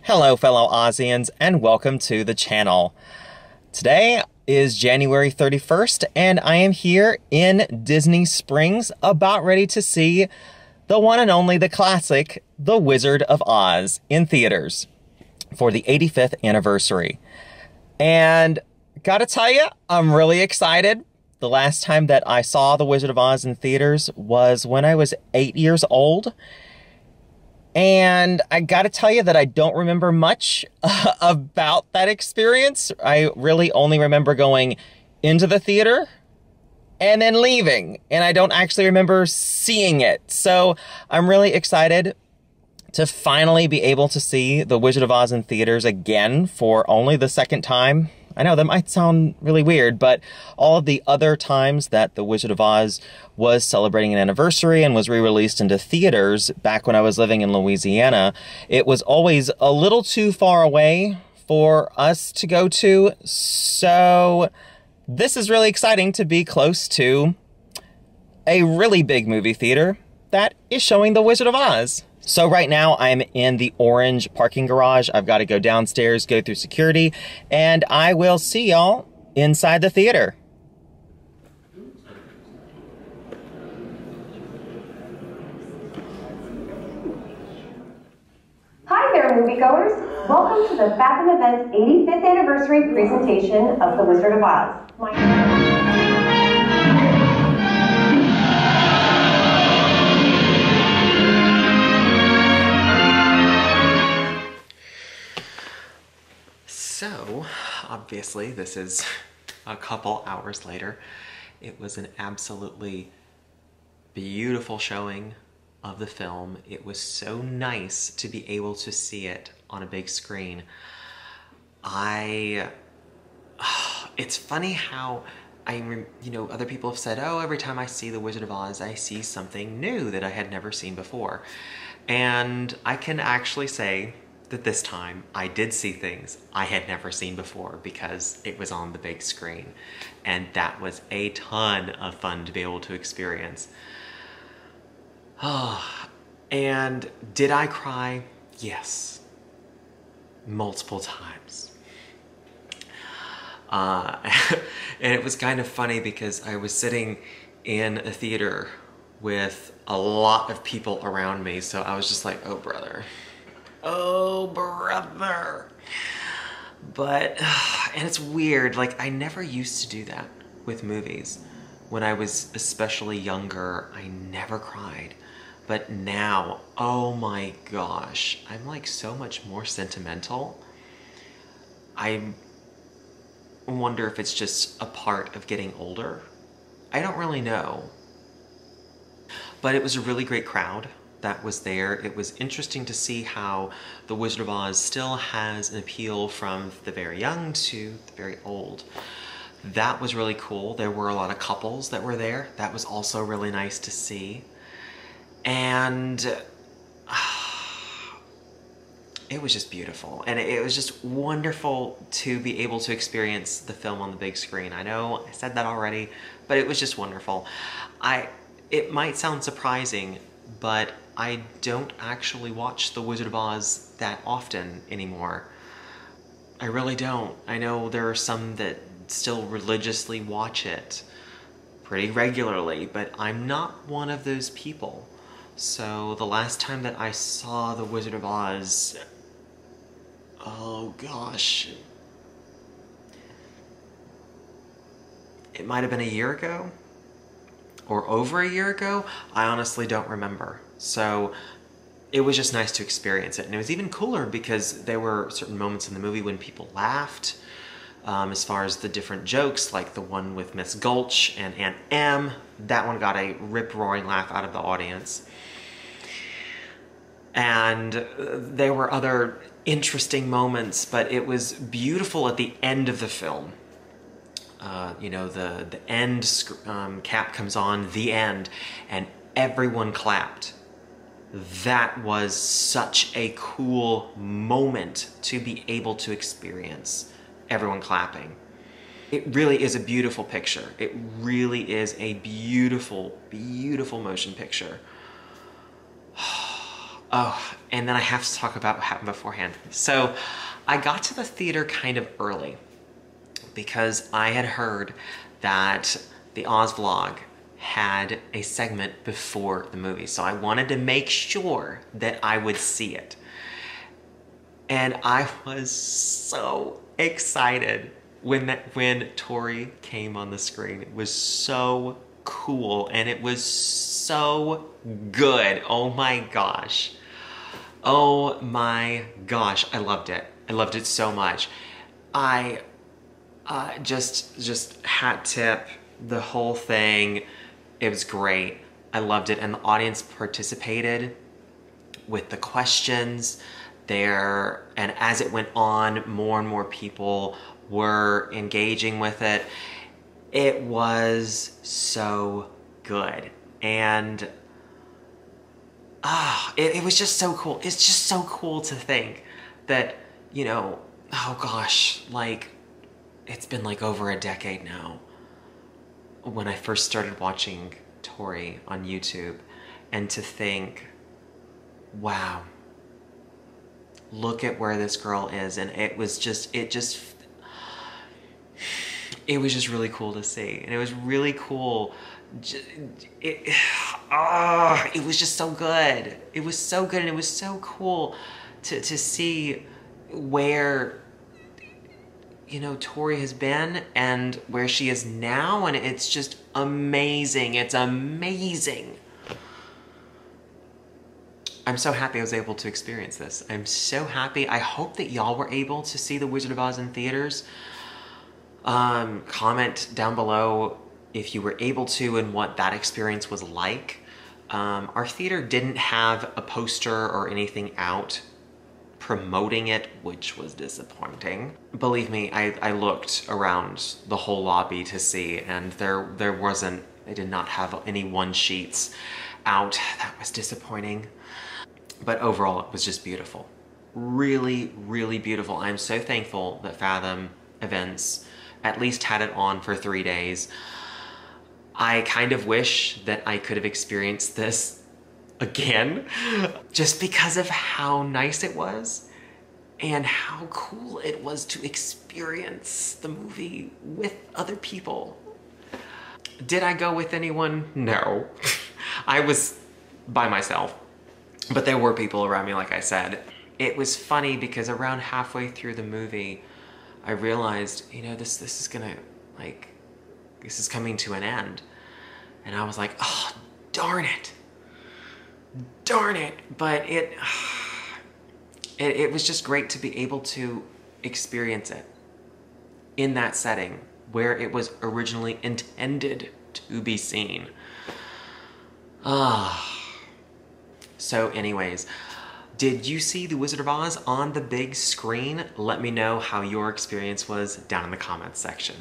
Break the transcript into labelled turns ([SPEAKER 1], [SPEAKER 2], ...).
[SPEAKER 1] Hello fellow Ozians and welcome to the channel. Today is January 31st and I am here in Disney Springs about ready to see the one and only, the classic, The Wizard of Oz in theaters for the 85th anniversary. And gotta tell you, I'm really excited. The last time that I saw The Wizard of Oz in theaters was when I was 8 years old. And I gotta tell you that I don't remember much about that experience. I really only remember going into the theater and then leaving. And I don't actually remember seeing it. So I'm really excited to finally be able to see The Wizard of Oz in theaters again for only the second time. I know that might sound really weird, but all of the other times that The Wizard of Oz was celebrating an anniversary and was re-released into theaters back when I was living in Louisiana, it was always a little too far away for us to go to. So this is really exciting to be close to a really big movie theater that is showing The Wizard of Oz. So right now I'm in the orange parking garage. I've got to go downstairs, go through security, and I will see y'all inside the theater.
[SPEAKER 2] Hi there, moviegoers. Welcome to the Fathom Event's 85th anniversary presentation of The Wizard of Oz.
[SPEAKER 1] So, obviously, this is a couple hours later. It was an absolutely beautiful showing of the film. It was so nice to be able to see it on a big screen. It's funny how other people have said, oh, every time I see The Wizard of Oz, I see something new that I had never seen before. And I can actually say that this time I did see things I had never seen before because it was on the big screen. And that was a ton of fun to be able to experience. And did I cry? Yes. Multiple times. And it was kind of funny because I was sitting in a theater with a lot of people around me, so I was just like, oh brother. Oh, brother. But, and it's weird, like, I never used to do that with movies. When I was especially younger, I never cried. But now, oh my gosh, I'm like so much more sentimental. I wonder if it's just a part of getting older. I don't really know. But it was a really great crowd that was there. It was interesting to see how The Wizard of Oz still has an appeal from the very young to the very old. That was really cool. There were a lot of couples that were there. That was also really nice to see. And it was just beautiful. And it was just wonderful to be able to experience the film on the big screen. I know I said that already, but it was just wonderful. It might sound surprising, but I don't actually watch The Wizard of Oz that often anymore. I really don't. I know there are some that still religiously watch it pretty regularly, but I'm not one of those people. So the last time that I saw The Wizard of Oz, oh gosh, it might have been a year ago or over a year ago. I honestly don't remember. So it was just nice to experience it. And it was even cooler because there were certain moments in the movie when people laughed, as far as the different jokes, like the one with Miss Gulch and Aunt Em. That one got a rip-roaring laugh out of the audience. And there were other interesting moments, but it was beautiful at the end of the film. The end cap comes on, the end, and everyone clapped. That was such a cool moment to be able to experience, everyone clapping. It really is a beautiful picture. It really is a beautiful, beautiful motion picture. Oh, and then I have to talk about what happened beforehand. So I got to the theater kind of early because I had heard that the Oz vlog had a segment before the movie. So I wanted to make sure that I would see it. And I was so excited when Tori came on the screen. It was so cool and it was so good. Oh my gosh. Oh my gosh, I loved it. I loved it so much. I just hat tip the whole thing. It was great. I loved it, and the audience participated with the questions there, and as it went on, more and more people were engaging with it. It was so good, and it was just so cool. It's just so cool to think that, you know, oh gosh, like, it's been like over a decade now when I first started watching Tori on YouTube, and to think, wow, look at where this girl is. And it was just really cool to see. And it was really cool. It was just so good. It was so good, and it was so cool to see where, you know, Tori has been and where she is now, and it's just amazing. It's amazing. I'm so happy I was able to experience this. I'm so happy. I hope that y'all were able to see The Wizard of Oz in theaters. Comment down below if you were able to and what that experience was like. Our theater didn't have a poster or anything out promoting it, which was disappointing. Believe me, I looked around the whole lobby to see, and there wasn't, they did not have any one sheets out. That was disappointing. But overall, it was just beautiful. Really, really beautiful. I'm so thankful that Fathom Events at least had it on for 3 days. I kind of wish that I could have experienced this again, just because of how nice it was and how cool it was to experience the movie with other people. Did I go with anyone? No. I was by myself, but there were people around me, like I said. It was funny because around halfway through the movie, I realized, you know, this is gonna, like, this is coming to an end. And I was like, oh, darn it. Darn it. But it was just great to be able to experience it in that setting where it was originally intended to be seen. So anyways, did you see The Wizard of Oz on the big screen? Let me know how your experience was down in the comments section.